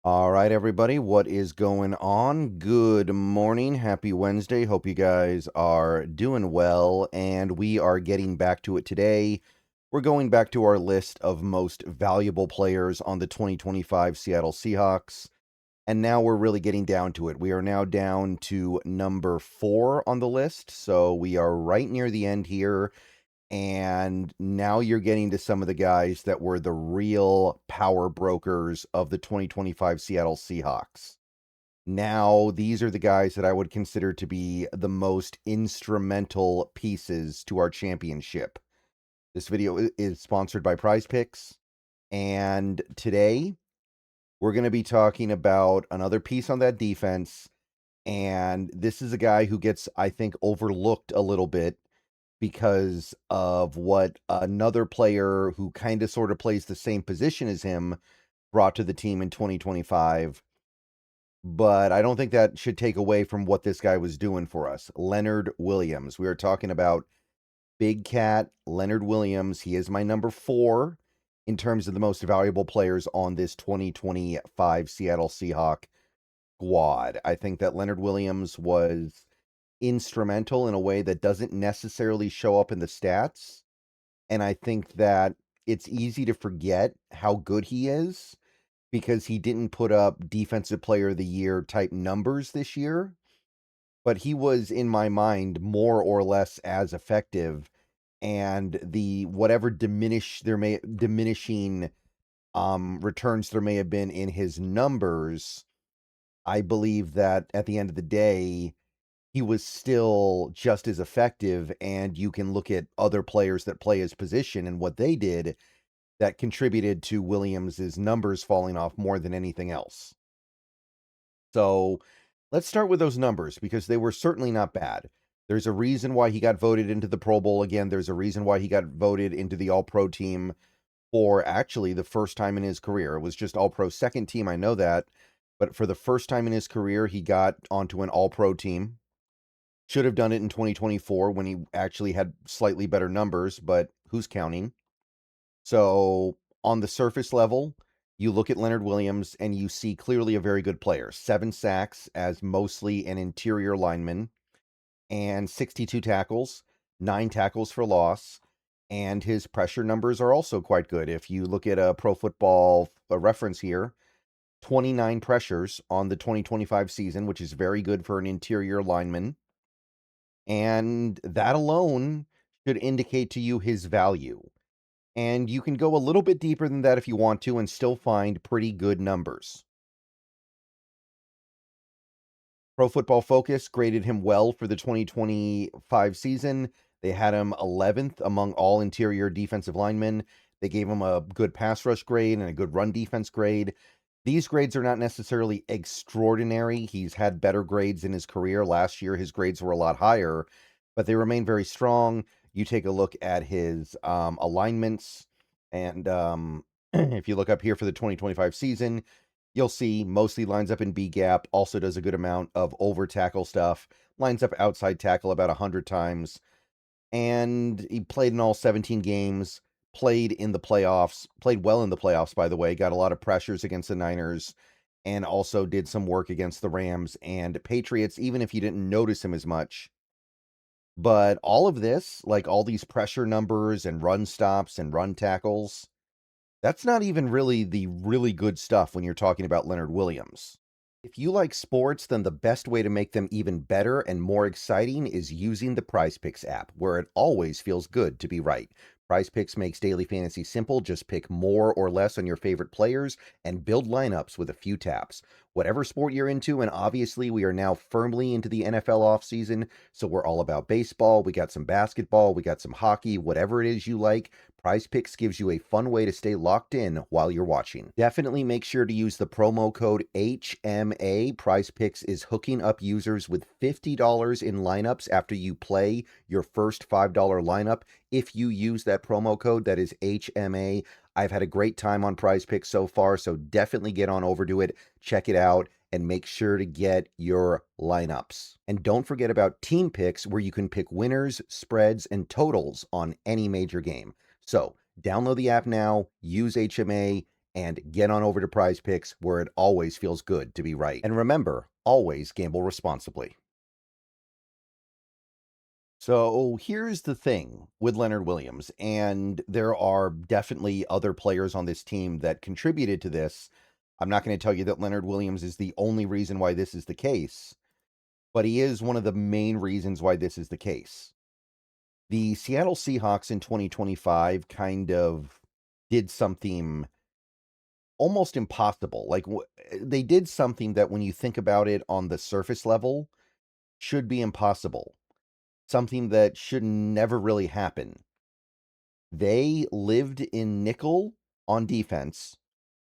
All right, everybody, what is going on? Good morning. Happy Wednesday. Hope you guys are doing well, and we are getting back to it today. We're going back to our list of most valuable players on the 2025 Seattle Seahawks, and now we're really getting down to it. We are now down to number 4 on the list, so we are right near the end here. And now you're getting to some of the guys that were the real power brokers of the 2025 Seattle Seahawks. Now, these are the guys that I would consider to be the most instrumental pieces to our championship. This video is sponsored by Prize Picks, and today we're going to be talking about another piece on that defense. And this is a guy who gets, I think, overlooked a little bit because of what another player who kind of sort of plays the same position as him brought to the team in 2025. But I don't think that should take away from what this guy was doing for us. Leonard Williams. We are talking about Big Cat Leonard Williams. He is my number 4 in terms of the most valuable players on this 2025 Seattle Seahawk squad. I think that Leonard Williams was instrumental in a way that doesn't necessarily show up in the stats. And I think that it's easy to forget how good he is because he didn't put up defensive player of the year type numbers this year. But he was, in my mind, more or less as effective. And the whatever diminishing returns there may have been in his numbers, I believe that at the end of the day, he was still just as effective, and you can look at other players that play his position and what they did that contributed to Williams's numbers falling off more than anything else. So let's start with those numbers because they were certainly not bad. There's a reason why he got voted into the Pro Bowl again. There's a reason why he got voted into the All-Pro team for actually the first time in his career. It was just All-Pro second team, I know that, but for the first time in his career, he got onto an All-Pro team. Should have done it in 2024 when he actually had slightly better numbers, but who's counting? So on the surface level, you look at Leonard Williams and you see clearly a very good player. 7 sacks as mostly an interior lineman and 62 tackles, 9 tackles for loss. And his pressure numbers are also quite good. If you look at a Pro Football reference here, 29 pressures on the 2025 season, which is very good for an interior lineman. And that alone should indicate to you his value. And you can go a little bit deeper than that if you want to and still find pretty good numbers. Pro Football Focus graded him well for the 2025 season. They had him 11th among all interior defensive linemen. They gave him a good pass rush grade and a good run defense grade. These grades are not necessarily extraordinary. He's had better grades in his career. Last year, his grades were a lot higher, but they remain very strong. You take a look at his alignments, and if you look up here for the 2025 season, you'll see mostly lines up in B gap, also does a good amount of over tackle stuff, lines up outside tackle about 100 times, and he played in all 17 games. Played in the playoffs, played well in the playoffs, by the way, got a lot of pressures against the Niners, and also did some work against the Rams and Patriots, even if you didn't notice him as much. But all of this, like all these pressure numbers and run stops and run tackles, that's not even really the really good stuff when you're talking about Leonard Williams. If you like sports, then the best way to make them even better and more exciting is using the Prize Picks app, where it always feels good to be right. Prize Picks makes daily fantasy simple. Just pick more or less on your favorite players and build lineups with a few taps. Whatever sport you're into, and obviously we are now firmly into the NFL offseason, so we're all about baseball. We got some basketball, we got some hockey, whatever it is you like. Prize Picks gives you a fun way to stay locked in while you're watching. Definitely make sure to use the promo code HMA. Prize Picks is hooking up users with $50 in lineups after you play your first $5 lineup. If you use that promo code, that is HMA. I've had a great time on Prize Picks so far, so definitely get on over to it, check it out, and make sure to get your lineups. And don't forget about Team Picks, where you can pick winners, spreads, and totals on any major game. So download the app now, use HMA, and get on over to Prize Picks, where it always feels good to be right. And remember, always gamble responsibly. So here's the thing with Leonard Williams, and there are definitely other players on this team that contributed to this. I'm not going to tell you that Leonard Williams is the only reason why this is the case, but he is one of the main reasons why this is the case. The Seattle Seahawks in 2025 kind of did something almost impossible. Like they did something that when you think about it on the surface level should be impossible. Something that should never really happen. They lived in nickel on defense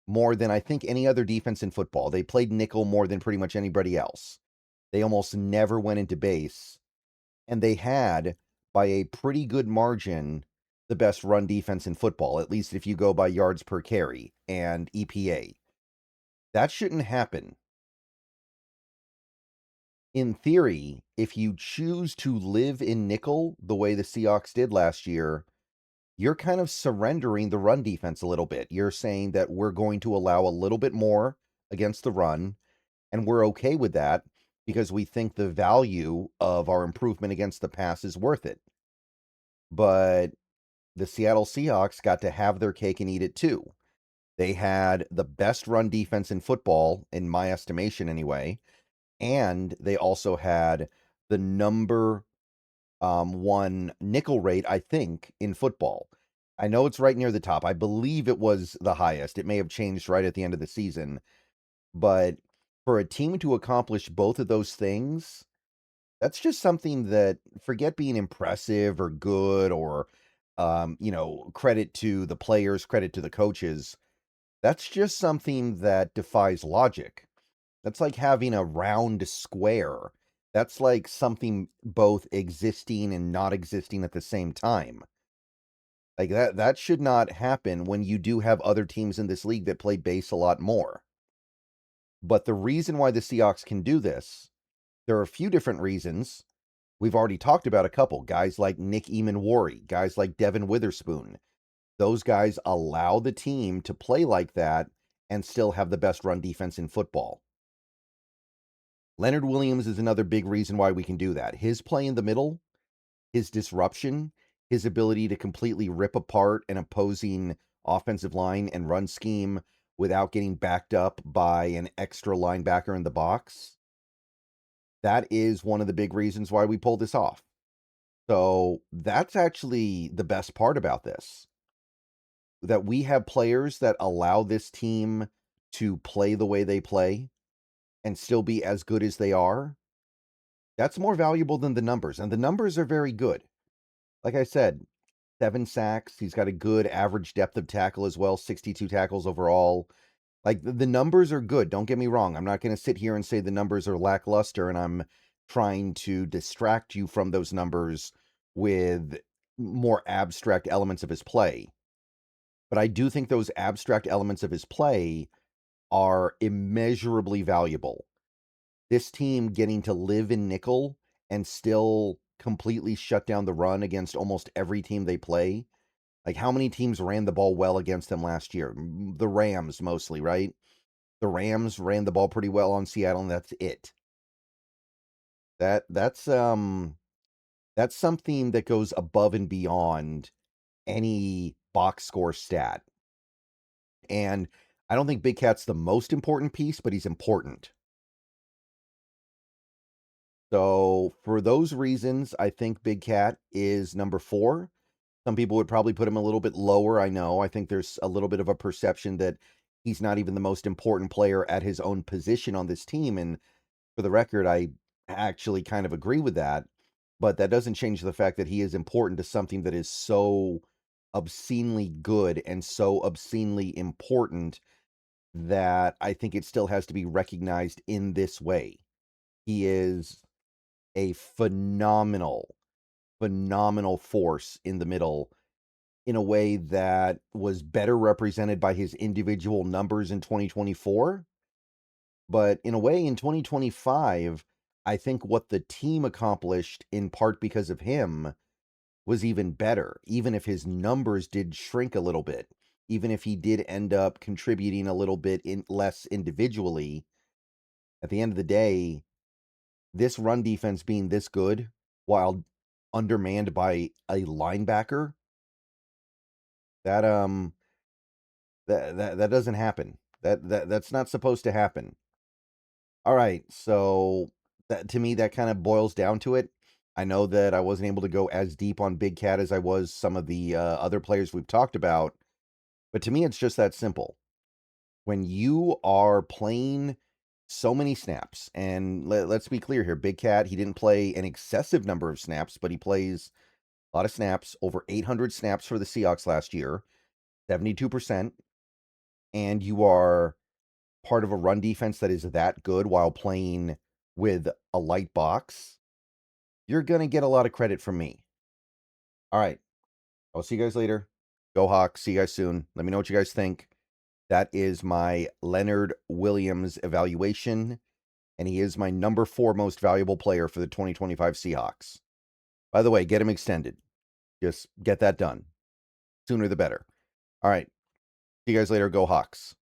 more than I think any other defense in football. They played nickel more than pretty much anybody else. They almost never went into base. And they had, by a pretty good margin, the best run defense in football, at least if you go by yards per carry and EPA. That shouldn't happen. In theory, if you choose to live in nickel the way the Seahawks did last year, you're kind of surrendering the run defense a little bit. You're saying that we're going to allow a little bit more against the run, and we're okay with that because we think the value of our improvement against the pass is worth it. But the Seattle Seahawks got to have their cake and eat it too. They had the best run defense in football, in my estimation anyway, and they also had the number one nickel rate, I think, in football. I know it's right near the top. I believe it was the highest. It may have changed right at the end of the season. But for a team to accomplish both of those things, that's just something that, forget being impressive or good or, credit to the players, credit to the coaches. That's just something that defies logic. That's like having a round square. That's like something both existing and not existing at the same time. Like that should not happen when you do have other teams in this league that play base a lot more. But the reason why the Seahawks can do this, there are a few different reasons. We've already talked about a couple. Guys like Nick Eamon-Worry, guys like Devin Witherspoon. Those guys allow the team to play like that and still have the best run defense in football. Leonard Williams is another big reason why we can do that. His play in the middle, his disruption, his ability to completely rip apart an opposing offensive line and run scheme without getting backed up by an extra linebacker in the box. That is one of the big reasons why we pulled this off. So that's actually the best part about this. That we have players that allow this team to play the way they play and still be as good as they are. That's more valuable than the numbers. And the numbers are very good. Like I said, 7 sacks. He's got a good average depth of tackle as well, 62 tackles overall. Like, the numbers are good. Don't get me wrong. I'm not going to sit here and say the numbers are lackluster, and I'm trying to distract you from those numbers with more abstract elements of his play. But I do think those abstract elements of his play are immeasurably valuable. This team getting to live in nickel and still completely shut down the run against almost every team they play. Like, how many teams ran the ball well against them last year? The Rams mostly, right? The Rams ran the ball pretty well on Seattle, and that's it. That's something that goes above and beyond any box score stat. And I don't think Big Cat's the most important piece, but he's important. So for those reasons, I think Big Cat is number 4. Some people would probably put him a little bit lower. I know. I think there's a little bit of a perception that he's not even the most important player at his own position on this team. And for the record, I actually kind of agree with that. But that doesn't change the fact that he is important to something that is so obscenely good and so obscenely important that I think it still has to be recognized in this way. He is a phenomenal force in the middle in a way that was better represented by his individual numbers in 2024. But in a way, in 2025, I think what the team accomplished, in part because of him, was even better, even if his numbers did shrink a little bit. even if he did end up contributing a little bit less individually, at the end of the day, this run defense being this good while undermanned by a linebacker, that that doesn't happen. That's not supposed to happen. All right, so that, to me, that kind of boils down to it. I know that I wasn't able to go as deep on Big Cat as I was some of the other players we've talked about, but to me, it's just that simple. When you are playing so many snaps, and let's be clear here, Big Cat, he didn't play an excessive number of snaps, but he plays a lot of snaps, over 800 snaps for the Seahawks last year, 72%, and you are part of a run defense that is that good while playing with a light box, you're going to get a lot of credit from me. All right. I'll see you guys later. Go Hawks. See you guys soon. Let me know what you guys think. That is my Leonard Williams evaluation, and he is my number 4 most valuable player for the 2025 Seahawks. By the way, get him extended. Just get that done. Sooner the better. All right. See you guys later. Go Hawks.